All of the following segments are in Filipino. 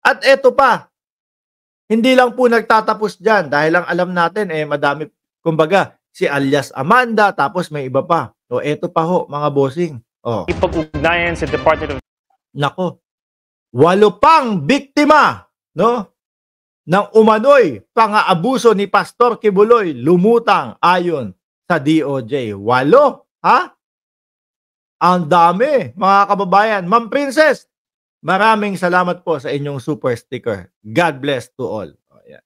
At eto pa, hindi lang po nagtatapos diyan dahil ang alam natin, madami kumbaga si alias Amanda tapos may iba pa. O eto pa ho mga bossing. Oh, Ipag-ugnayan sa Department of nako, 8 pang biktima, no, ng umano'y pang-aabuso ni Pastor Kibuloy lumutang ayon sa DOJ. 8, ha? Ang dami, mga kababayan. Ma'am Princess, maraming salamat po sa inyong super sticker. God bless to all. O, yan.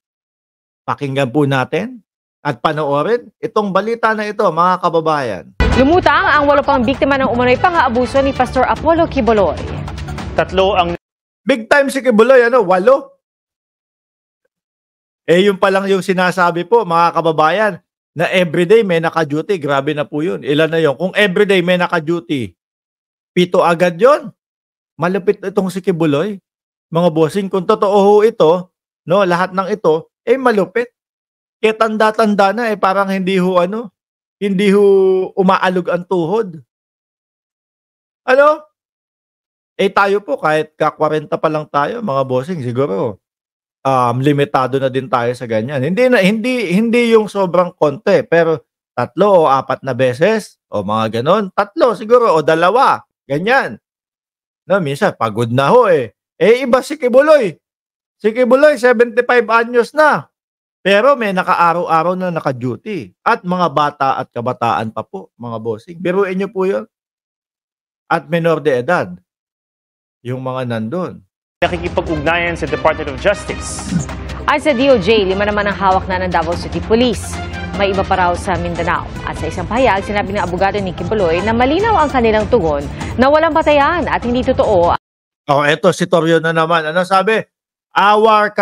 Pakinggan po natin at panoorin itong balita na ito, mga kababayan. Lumutang ang 8 pang biktima ng umano'y pang-aabuso ni Pastor Apollo Kibuloy. 3 ang Big time si Kibuloy, 8. Yun pa lang yung sinasabi po, mga kababayan, na everyday may naka-duty. Grabe na po yun. Ilan na yun? Kung everyday may naka-duty, 7 agad yun. Malupit itong si Kibuloy. Mga bossing, kung totoo ho ito, no, lahat ng ito, malupit. Kaya tanda-tanda na, parang hindi ho umaalog ang tuhod. Ano? Tayo po, kahit ka-40 pa lang tayo, mga bossing, siguro, limitado na din tayo sa ganyan. Hindi yung sobrang konti, pero 3 o 4 na beses, o mga ganon, 3 siguro, o 2, ganyan. No, minsan, pagod na ho iba si Kibuloy. Si Kibuloy, 75 anyos na. Pero may naka-araw-araw na naka-duty. At mga bata at kabataan pa po, mga bossing. Biruin nyo po yun. At menor de edad. Yung mga nandun. nakikipag-ugnayan sa Department of Justice. Ay sa DOJ, 5 naman ang hawak na ng Davao City Police. May iba pa raw sa Mindanao. At sa isang pahayag, sinabi ng abogado ni Kibuloy na malinaw ang kanilang tugon na walang batayan at hindi totoo. Eto si Torrio na naman. Ano sabi? Our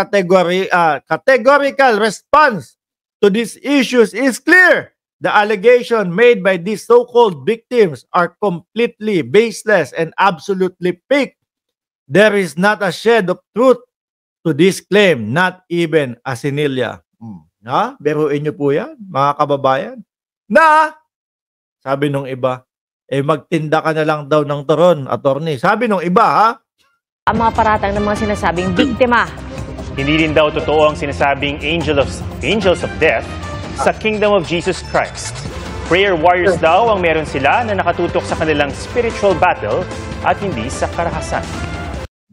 categorical response to these issues is clear. The allegation made by these so-called victims are completely baseless and absolutely fake. There is not a shred of truth to this claim, not even a sinilya. Beruin nyo po yan, mga kababayan. Na, sabi nung iba, magtinda ka na lang daw ng turon, attorney. Sabi nung iba, ha? Ang mga paratang ng mga sinasabing biktima. Hindi din daw totoo ang sinasabing angels of death sa Kingdom of Jesus Christ. Prayer warriors daw ang meron sila na nakatutok sa kanilang spiritual battle at hindi sa karahasan.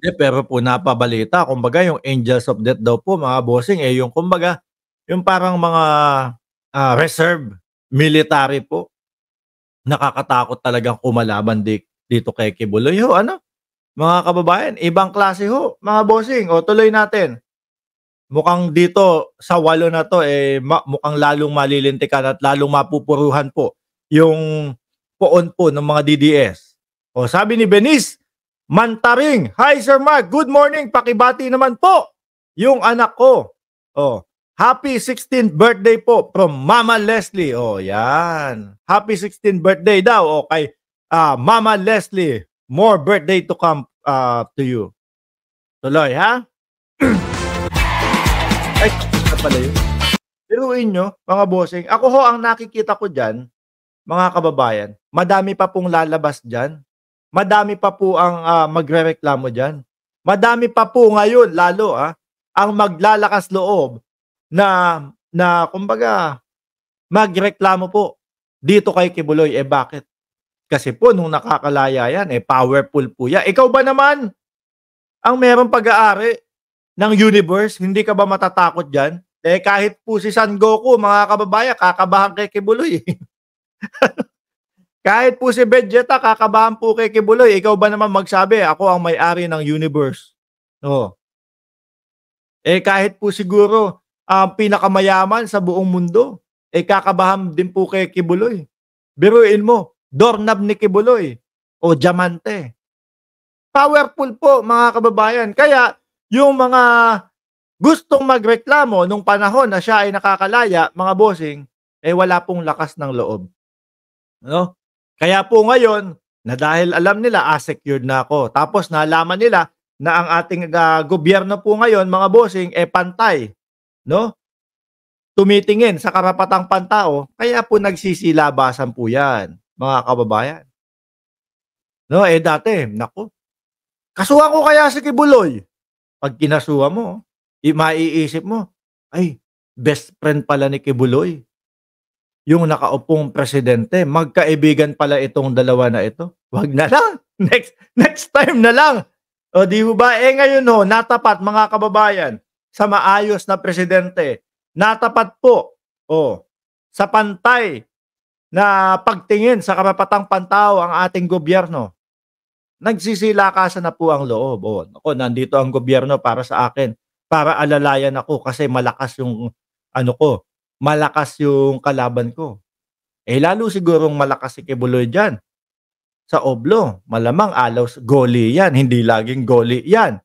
Pero po napabalita, kumbaga yung angels of death daw po, mga bossing, yung kumbaga, yung parang mga reserve military po, nakakatakot talagang kumalaban dito kay Kibuloy. Ano? Mga kababayan, ibang klase ho, mga bossing. O tuloy natin. Mukhang dito sa 8 na to, mukhang lalong malilintikan at lalong mapupuruhan po yung poon po ng mga DDS. O sabi ni Benice Mantaring, hi Sir Mark, good morning, pakibati naman po yung anak ko. Happy 16th birthday po from Mama Leslie. Yan. Happy 16th birthday daw kay Mama Leslie. More birthday to come to you. Tuloy, ha? Ay, pala yun. Biruin nyo, mga bossing. Ako ho, ang nakikita ko dyan, mga kababayan, madami pa pong lalabas dyan. Madami pa po ang magrereklamo dyan. Madami pa po ngayon, lalo ang maglalakas loob na kumbaga, magreklamo po dito kay Kibuloy. Bakit? Kasi po, nung nakakalaya yan, powerful po yan. Ikaw ba naman, ang merong pag-aari ng universe, hindi ka ba matatakot dyan? Kahit po si San Goku, mga kababayan, kakabahan kay Kibuloy. Kahit po si Vegeta, kakabahan po kay Kibuloy. Ikaw ba naman magsabi, ako ang may-ari ng universe? Kahit po siguro, ang pinakamayaman sa buong mundo, kakabahan din po kay Kibuloy. Biruin mo, doorknob ni Kibuloy o diamante. Powerful po, mga kababayan. Kaya, yung mga gustong magreklamo nung panahon na siya ay nakakalaya, mga bossing, wala pong lakas ng loob. No? Kaya po ngayon, na dahil alam nila, secured na ako. Tapos nalaman nila na ang ating gobyerno po ngayon, mga bossing, pantay. No? Tumitingin sa karapatang pantao, kaya po nagsisilabasan po yan, mga kababayan. No, dati, naku. Kasuhan ko kaya si Kibuloy. Pag kinasuhan mo, maiisip mo, ay, best friend pala ni Kibuloy yung nakaupong presidente. Magkaibigan pala itong dalawa na ito. Wag na lang. Next time na lang. O di ba? Ngayon ho, natapat mga kababayan sa maayos na presidente. Natapat po sa pantay na pagtingin sa karapatang pantao ang ating gobyerno. Nagsisilakasan na po ang loob. Ako, nandito ang gobyerno para sa akin. Para alalayan ako kasi malakas yung malakas yung kalaban ko. Lalo sigurong malakas si Kibuloy dyan. Sa Oblo, malamang goalie yan. Hindi laging goalie yan.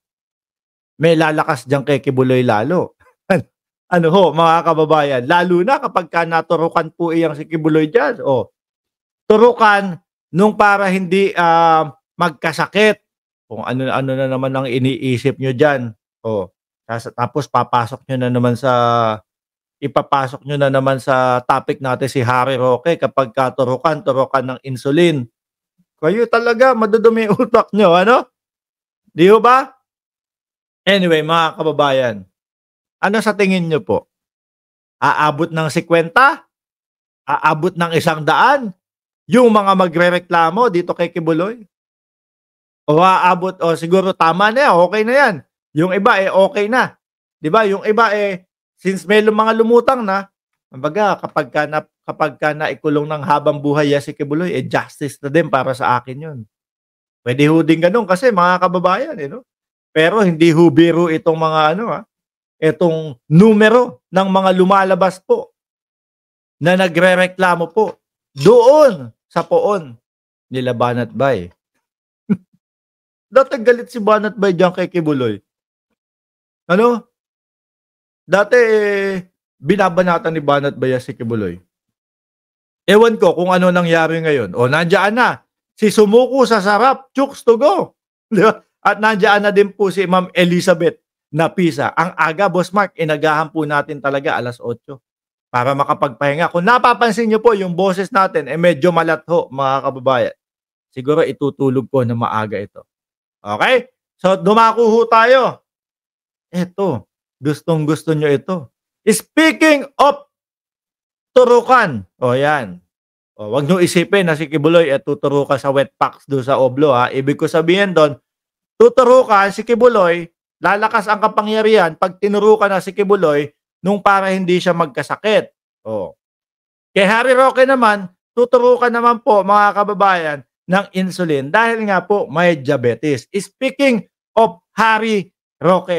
May lalakas dyan kay Kibuloy lalo. Mga kababayan, lalo na kapag naturukan po iyang si Kibuloy dyan. Turukan nung para hindi magkasakit. Kung ano na naman ang iniisip nyo dyan. Tapos ipapasok nyo na naman sa topic natin si Harry Roque kapag turukan ng insulin. Kayo talaga, madudumi utak nyo, Di ba? Anyway, mga kababayan, ano sa tingin nyo po? Aabot ng 50? Aabot ng 100? Yung mga magrereklamo dito kay Kibuloy? O aabot, siguro tama na yan, okay na yan. Yung iba, okay na. Di ba? Yung iba, since may mga lumutang na, kapag ka naikulong ng habang buhay si Kibuloy, justice na din para sa akin yun. Pwede ho din ganun kasi mga kababayan, Pero hindi ho biro itong mga itong numero ng mga lumalabas po na nagrereklamo po doon sa poon nila Banat Bay. Dati galit si Banat Bay diyan kay Kibuloy. Dati binabanatan ni Banat Bay si Kibuloy. Ewan ko kung ano nangyari ngayon. Nandiyan na. Si Sumuko sa sarap, chooks to go. Diba? At nandiyan na din po si Ma'am Elizabeth na Pisa. Ang aga, Boss Mark, inagahan po natin talaga 8:00 para makapagpahinga. Kung napapansin nyo po, yung boses natin medyo malatho, mga kababayan. Siguro itutulog ko na maaga ito. Okay? So, dumako ho tayo. Ito, gustong-gusto nyo ito. Speaking of turukan. Yan. Wag nyo isipin na si Kibuloy tuturukan sa wet packs doon sa Oblo. Ibig ko sabihin doon, tuturukan si Kibuloy, lalakas ang kapangyarihan pag tinurukan na si Kibuloy nung para hindi siya magkasakit. Kay Harry Roque naman, tuturukan naman po mga kababayan ng insulin dahil nga po may diabetes. Speaking of Harry Roque,